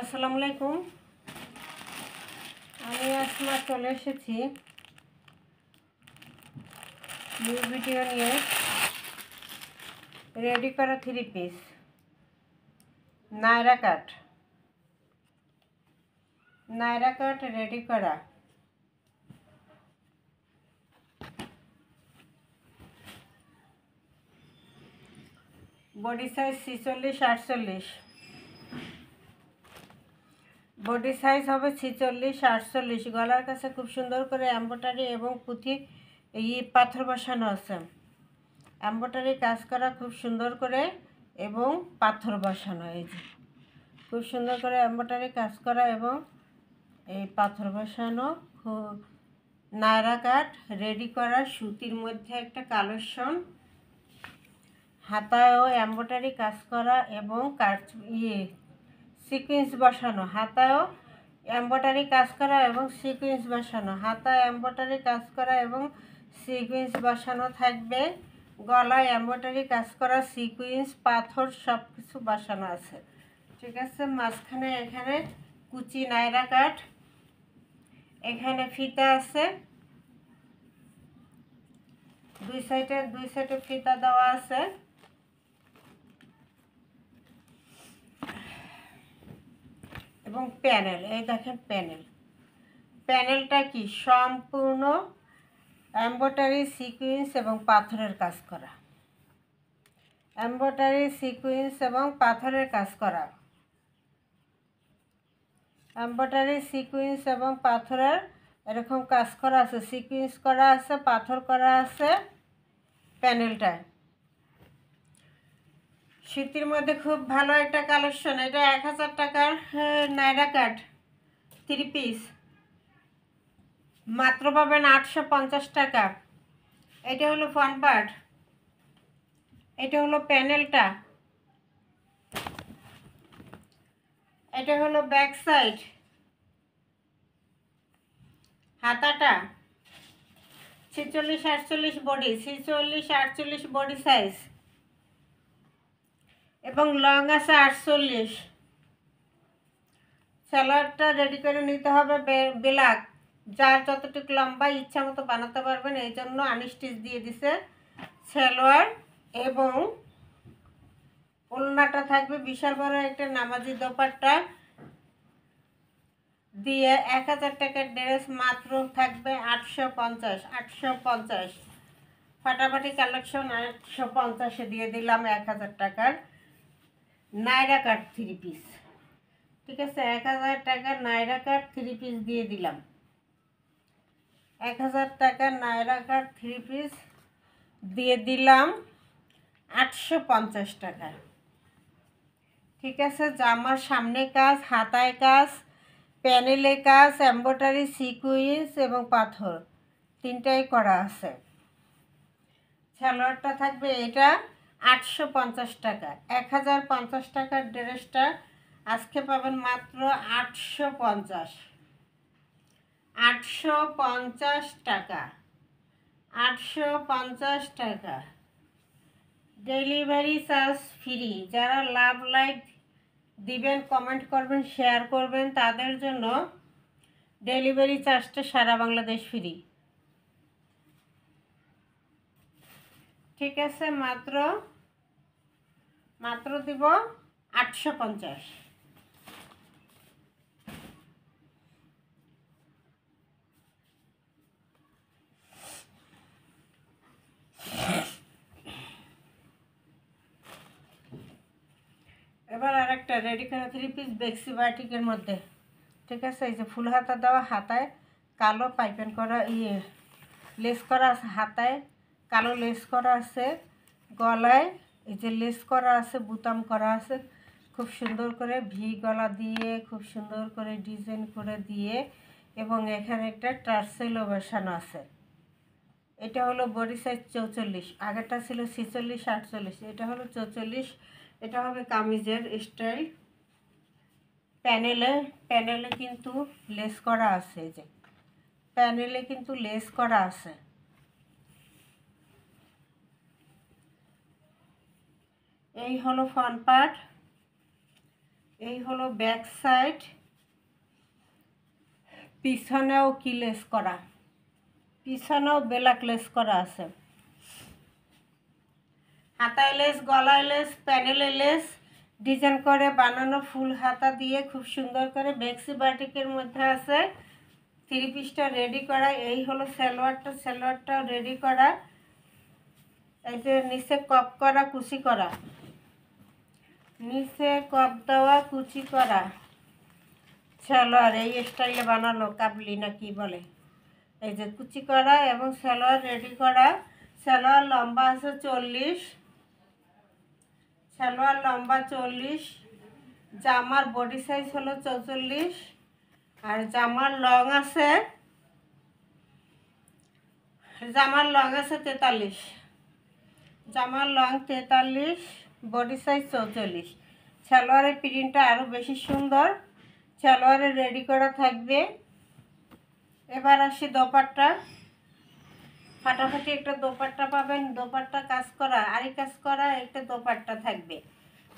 আসসালামু আলাইকুম। আমি আসমা চলে এসেছি নিউ ভিডিও নিয়ে। রেডি করা 3 পিস নায়রা কাট রেডি করা। বডি সাইজ 46-48, বডি সাইজ হবে 46-48। গলার কাছে খুব সুন্দর করে এমব্রয়ডারি এবং পুঁথি পাথর বসানো আছে। এমব্রয়ডারি কাজ করা খুব সুন্দর করে এবং পাথর বসানো। এই যে খুব সুন্দর করে এমব্রয়ডারি কাজ করা এবং এই পাথর বসানো নায়রা কাট রেডি করা। সুতির মধ্যে একটা কালেকশন, হাতায়ও এমব্রয়ডারি কাজ করা এবং সিকুয়েন্স বসানো। হাতায়ও এমব্রয়ডারি কাজ করা এবং সিকুয়েন্স বসানো। হাতায় এমব্রয়ডারি কাজ করা এবং সিকুয়েন্স বসানো থাকবে। গলায় এমব্রয়ডারি কাজ করা, সিকুয়েন্স, পাথর সব কিছু বসানো আছে। ঠিক আছে। মাঝখানে এখানে কুচি নায়রা কাট, এখানে ফিতা আছে, দুই সাইডে ফিতা দেওয়া আছে। এবং প্যানেল, এই দেখেন প্যানেলটা কি সম্পূর্ণ এমব্রয়ডারি, সিকুয়েন্স এবং পাথরের কাজ করা। এমব্রয়ডারি, সিকুয়েন্স এবং পাথরের কাজ করা। এমব্রয়ডারি, সিকুয়েন্স এবং পাথরের এরকম কাজ করা আছে। সিকুয়েন্স করা আছে, পাথর করা আছে প্যানেলটায়। শীতের মধ্যে খুব ভালো একটা কালেকশন। এটা 1000 টাকার নায়রা কাট 3 পিস, মাত্র পাবেন 850 টাকা। এটা হলো ফ্রন্ট পার্ট, এটা হলো প্যানেলটা, এটা হলো ব্যাক সাইড। হাতাটা 46-48 বডি, 46-48 বডি সাইজ এবং লং আছে 48। সালোয়ারটা রেডি করে নিতে হবে ব্ল্যাক। যার যতটুকু লম্বা ইচ্ছা মতো বানাতে পারবেন, এই জন্য আনস্টিচ দিয়ে দিছে সালোয়ার। এবং ওড়নাটা থাকবে বিশাল বড় একটা নামাজি দোপাট্টা দিয়ে। 1000 টাকার ড্রেস মাত্র থাকবে 850। ফাটাফাটি কালেকশন 850-এ দিয়ে দিলাম 1000 টাকার নায়রা কাট 3 পিস। ঠিক আছে, 1000 টাকার নায়রা কাট 3 পিস দিয়ে দিলাম। 1000 টাকার নায়রা কাট 3 পিস দিয়ে দিলাম 850 টাকা। ঠিক আছে। জামার সামনে কাজ, হাতায় কাজ, প্যানেলে কাজ, এমব্রয়ডারি, সিকুয়েন্স এবং পাথর তিনটাই করা আছে। সালোয়ারটা থাকবে এটা 850 টাকা। 1050 টাকার ড্রেসটা আজকে পাবেন মাত্র 850 টাকা। 850 টাকা। Delivery charge free. যারা লাভ লাইক দিবেন, কমেন্ট করবেন, শেয়ার করবেন, তাদের জন্য ডেলিভারি চার্জটা সারা বাংলাদেশ ফ্রি। ঠিক আছে। মাত্র দিব 850। এবার আরেকটা রেডি করা 3 পিস বেক্সি বাটিকের মধ্যে। ঠিক আছে। এই যে ফুল হাতা দেওয়া, হাতায় কালো পাইপেন করা লেস করা আছে, হাতায় কালো লেস করা আছে, গলায় এই যে লেস করা আছে, বুতাম করা আছে। খুব সুন্দর করে ভি গলা দিয়ে, খুব সুন্দর করে ডিজাইন করে দিয়ে, এবং এখানে একটা টার্সেলও বসানো আছে। এটা হলো বডি সাইজ 44, আগেরটা ছিল 46-48, এটা হলো 44। এটা হবে কামিজের স্টাইল। প্যানেলে কিন্তু লেস করা আছে। এই যে প্যানেলে কিন্তু লেস করা আছে। এই হলো ফ্রন্ট পার্ট, এই হলো ব্যাক সাইড, পিছনেও কি লেস করা, পিছনেও ব্ল্যাক লেস করা আছে। হাতায় লেস, গলায় লেস, প্যানেলে লেস ডিজাইন করে বানানো ফুল হাতা দিয়ে খুব সুন্দর করে বেক্সি বাটিকের মধ্যে আছে। থ্রি পিসটা রেডি করা। এই হলো সালোয়ারটাও রেডি করা। এই যে নিচে কপ করা, কুচি করা, নিচে কপ দেওয়া, কুচি করা সালোয়ার এই স্টাইলে বানানো, কাবলি না কি বলে। এই যে কুচি করা এবং সালোয়ার রেডি করা। সালোয়ার লম্বা আছে 40, সালোয়ার লম্বা 40, জামার বডি সাইজ হলো 44, আর জামার লং আছে 43, জামার লং 43, বডি সাইজ 44। সালোয়ারের প্রিন্টটা আরও বেশি সুন্দর, সালোয়ারে রেডি করা থাকবে। এবার আসি দোপাট্টা। ফাটাফাটি একটা দোপাট্টা পাবেন, দোপাট্টা কাজ করা, আরি কাজ করা একটা দোপাট্টা থাকবে।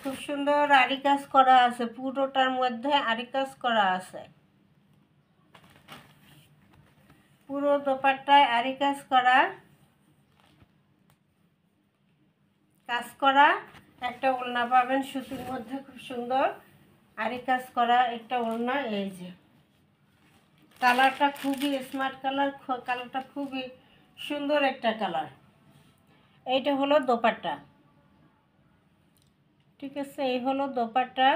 খুব সুন্দর আরি কাজ করা আছে, পুরোটার মধ্যে আরি কাজ করা আছে। পুরো দোপাট্টায় আরি কাজ করা, একটা ওড়না পাবেন সুতির মধ্যে, খুব সুন্দর আরি কাজ করা একটা ওড়না। এই যে কালারটা খুবই স্মার্ট কালার, কালারটা খুবই সুন্দর একটা কালার। এইটা হলো দোপাট্টা, ঠিক আছে। এই হলো দোপাট্টা,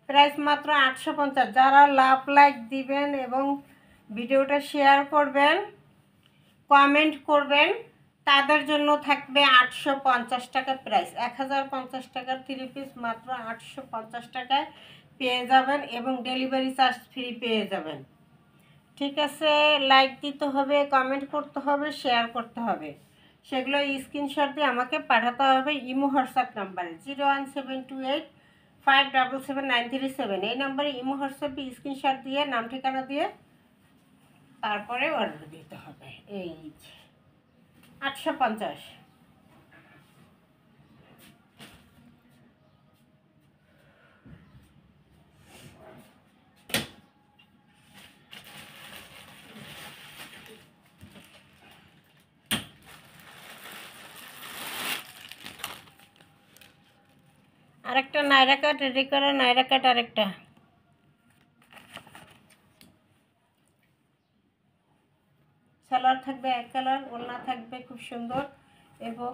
প্রাইস মাত্র 850। যারা লাইক দিবেন এবং ভিডিওটা শেয়ার করবেন, কমেন্ট করবেন, তাদের জন্য থাকবে 850 টাকা প্রাইস। 1050 টাকার থ্রি পিস মাত্র 850 টাকায় পেয়ে যাবেন এবং ডেলিভারি চার্জ ফ্রি পেয়ে যাবেন, ঠিক আছে। লাইক দিতে হবে, কমেন্ট করতে হবে, শেয়ার করতে হবে। সেগুলো স্ক্রিনশট দিয়ে আমাকে পাঠাতে হবে ইমো হোয়াটসঅ্যাপ নাম্বারে 01728577937। এই নাম্বারে ইমো হোয়াটসঅ্যাপে স্ক্রিনশট দিয়ে নাম ঠিকানা দিয়ে তারপরে অর্ডার দিতে হবে। এই 850। আরেকটা নাইরা কাট রেডি করা, নাইরা কাট আরেকটা। সালোয়ার থাকবে এক কালার, ওড়না থাকবে খুব সুন্দর এবং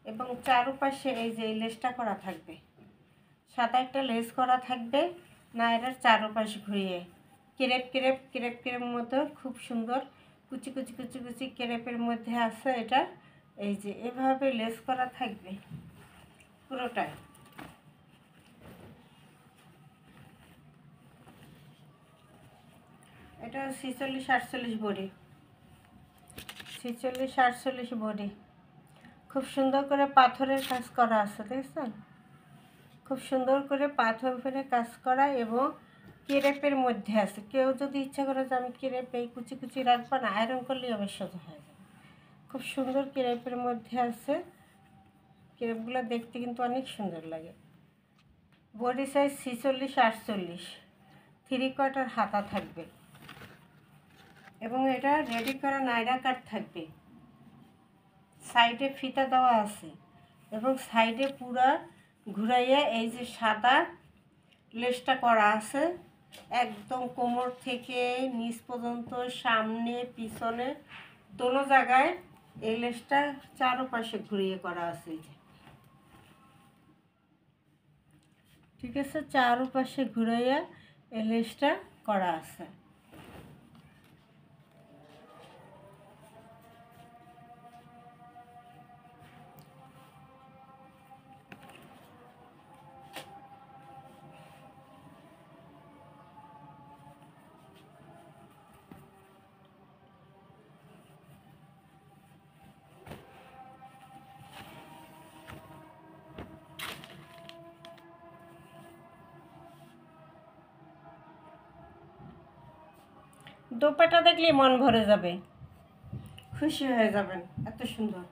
এবং চারপাশে এই যে লেসটা করা থাকবে, সাদা একটা লেস করা থাকবে নাইরার চারপাশে ঘুরিয়ে। ক্রেপ মতো খুব সুন্দর কুচি কুচি কুচি কুচি ক্রেপের মধ্যে আছে এটা। এই যে এভাবে লেস করা থাকবে পুরোটাই। এটা 46-48 বডি, 46-48 বডি। খুব সুন্দর করে পাথরের কাজ করা আছে, দেখছেন? খুব সুন্দর করে পাথরের কাজ করা এবং ক্রেপের মধ্যে আছে। কেউ যদি ইচ্ছা করে যে আমি ক্রেপ এই কুচি কুচি রাখবো না, আয়রন করলেই আবার সোজা হয়ে যাবে। খুব সুন্দর ক্রেপের মধ্যে আছে, ক্রেপগুলো দেখতে কিন্তু অনেক সুন্দর লাগে। বডি সাইজ 46-48, 3/4 হাতা থাকবে এবং এটা রেডি করা নাইরা কাট থাকবে। সাইডে ফিতা দেওয়া আছে এবং সাইডে পুরা ঘুরাইয়া এই যে সাদা লেসটা করা আছে, একদম কোমর থেকে নিচ পর্যন্ত, সামনে পিছনে দোনো জায়গায় এই লেসটা চারপাশে ঘুরিয়ে করা আছে, ঠিক আছে। চারপাশে ঘুরাইয়া এই লেসটা করা আছে। দোপাট্টা দেখলেই মন ভরে যাবে, খুশি হয়ে যাবেন, এত সুন্দর।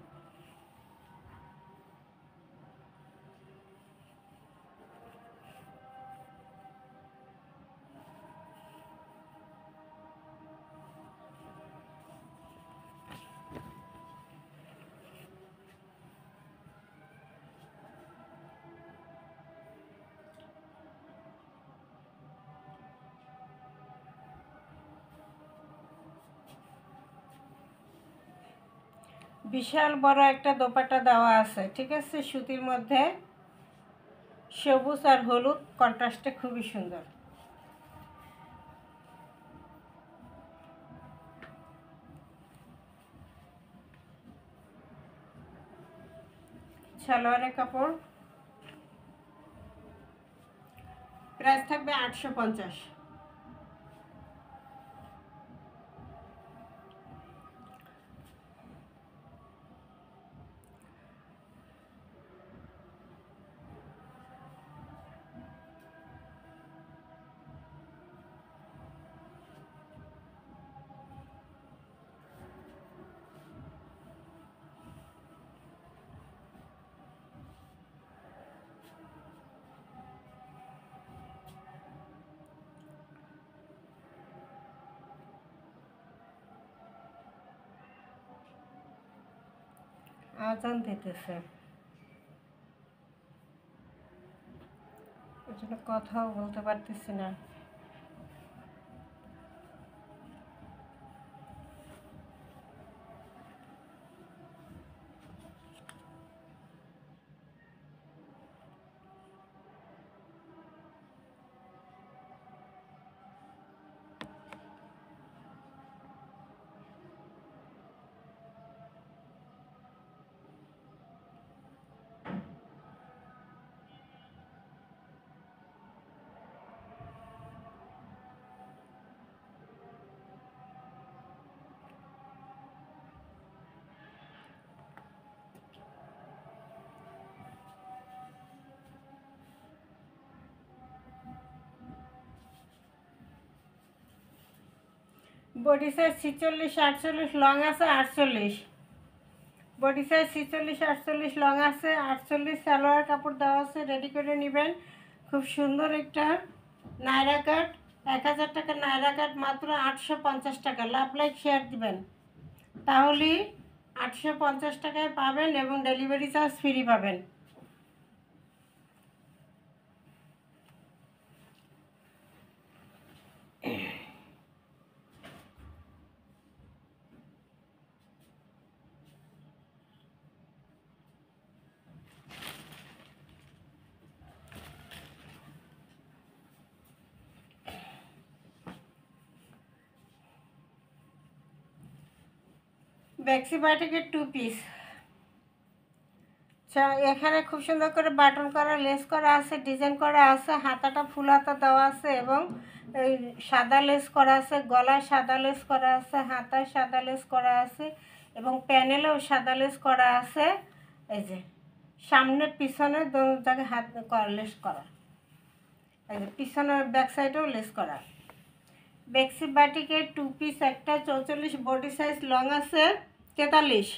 বিশাল বড় একটা দোপাট্টা দেওয়া আছে, ঠিক আছে, সুতির মধ্যে সবুজ আর হলুদ কন্ট্রাস্টে খুবই সুন্দর। সালোয়ারের কাপড় প্রাইস থাকবে 850। আজান দিতেছে, ওই জন্য কথাও বলতে পারতেছি না। বডি সাইজ 46 48, লং আছে 48। বডি সাইজ 46 48, লং আছে 48। সালোয়ার কাপড় দেওয়া আছে, রেডি করে নেবেন। খুব সুন্দর একটা নায়রা কাট, 1000 টাকা নায়রা কাট মাত্র 850 টাকা। লাভ লাইক শেয়ার দিবেন, তাহলেই 850 টাকায় পাবেন এবং ডেলিভারি চার্জ ফ্রি পাবেন। বেক্সি বাটিকের 2 পিস। এখানে খুব সুন্দর করে বাটন করা, লেস করা আছে, ডিজাইন করা আছে, হাতাটা ফুল হাতা দেওয়া আছে এবং এই সাদা লেস করা আছে, গলায় সাদা লেস করা আছে, হাতায় সাদা লেস করা আছে এবং প্যানেলেও সাদা লেস করা আছে। এই যে সামনে পিছনে দু জায়গায় হাত লেস করা, এই যে পিছনের ব্যাক সাইডেও লেস করা। বেক্সি বাটিকের 2 পিস একটা 44, বডি সাইজ লং আছে 43।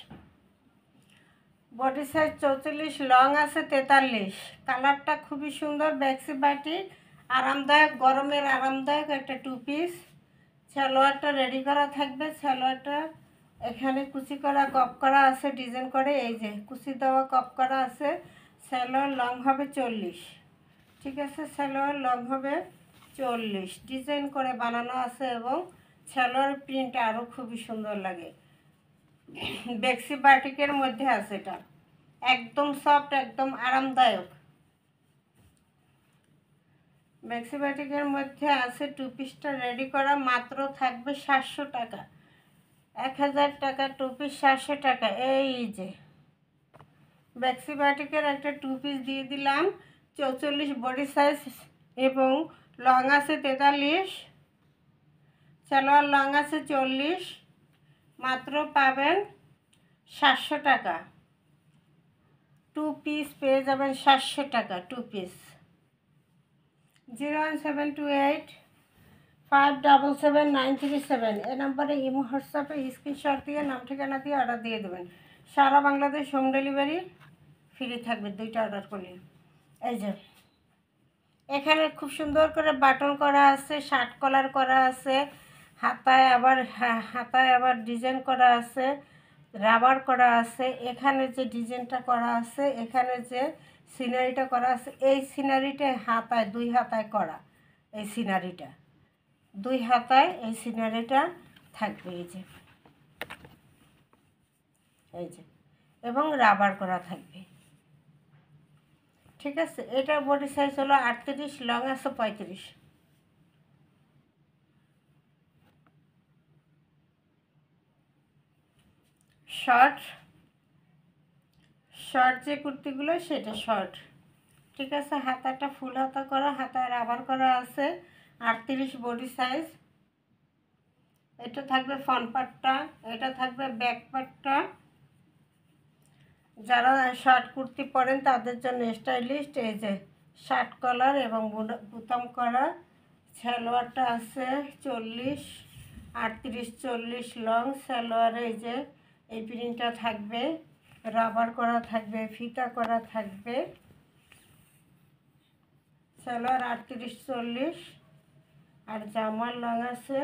বডি সাইজ 44, লং আছে 43। কালারটা খুবই সুন্দর। বেক্সি বাটিক আরামদায়ক, গরমের আরামদায়ক একটা 2 পিস। সালোয়ারটা রেডি করা থাকবে। সালোয়ারটা এখানে কুচি করা কপ করা আছে, ডিজাইন করে, এই যে কুচি দেওয়া কপ করা আছে। সালোয়ার লং হবে 40, ঠিক আছে, সালোয়ার লং হবে 40, ডিজাইন করে বানানো আছে এবং সালোয়ার প্রিন্ট আরও খুবই সুন্দর লাগে। বেক্সি বাটিকের মধ্যে আছে, এটা একদম সফট, একদম আরামদায়ক। বেক্সি বাটিকের মধ্যে আছে 2 পিসটা রেডি করা, মাত্র থাকবে 700 টাকা। 1000 টাকা 2 পিস, 700 টাকা। এই যে বেক্সি বাটিকের একটা 2 পিস দিয়ে দিলাম, 44 বডি সাইজ এবং লং আছে 43, সালোয়ার লং আছে 40, মাত্র পাবেন 700 টাকা। 2 পিস পেয়ে যাবেন 700 টাকা 2 পিস। 01728 577 এই নম্বরে ইমো হোয়াটসঅ্যাপে স্ক্রিনশট দিয়ে নাম ঠিকানা দিয়ে অর্ডার দিয়ে দেবেন। সারা বাংলাদেশ হোম ডেলিভারি ফ্রি থাকবে 2টা অর্ডার করলে। এই যে এখানে খুব সুন্দর করে বাটন করা আছে, শার্ট কলার করা আছে, হাতায় আবার ডিজাইন করা আছে, রাবার করা আছে। এখানে যে ডিজাইনটা করা আছে, এখানে যে সিনারিটা করা আছে, এই সিনারিটা হাতায় 2 হাতায় করা, এই সিনারিটা 2 হাতায় এই সিনারিটা থাকবে। এই যে এই যে, এবং রাবার করা থাকবে। ঠিক আছে, এটার বডি সাইজ হলো 38, লং আছে 35। শর্ট যে কুর্তিগুলো সেটা শর্ট। ঠিক আছে, হাতাটা ফুল হাতা করা, হাতায় রাবার করা আছে 38 বডি সাইজ। এটা থাকবে ফ্রন্ট পার্টটা, এটা থাকবে ব্যাক পার্টটা। যারা শর্ট কুর্তি পরেন তাদের জন্য স্টাইলিস্ট। এই যে শার্ট কলার এবং বুতাম করা। সালোয়ারটা আছে 40, 38, 40 লং সালোয়ার। এই যে এই প্রিন্টটা থাকবে, রাবার করা থাকবে, ফিতা করা থাকবে। সালোয়ার 38, 40 আর জামার লং আছে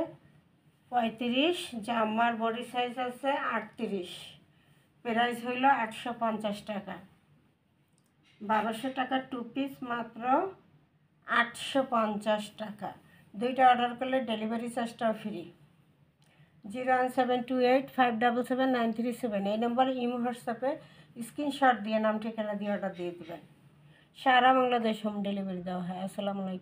35, জামার বডি সাইজ আছে 38। প্রাইস হইল 850 টাকা। 1200 টাকা 2 পিস, মাত্র 850 টাকা। দুইটা অর্ডার করলে ডেলিভারি চার্জটাও ফ্রি। 01728577937 এই নম্বরে ইমো হোয়াটসঅ্যাপে স্ক্রিনশট দিয়ে নাম ঠিকানা দিয়ে অর্ডার দিয়ে দেবেন। সারা বাংলাদেশ হোম ডেলিভারি দেওয়া হয়। আসসালামু আলাইকুম।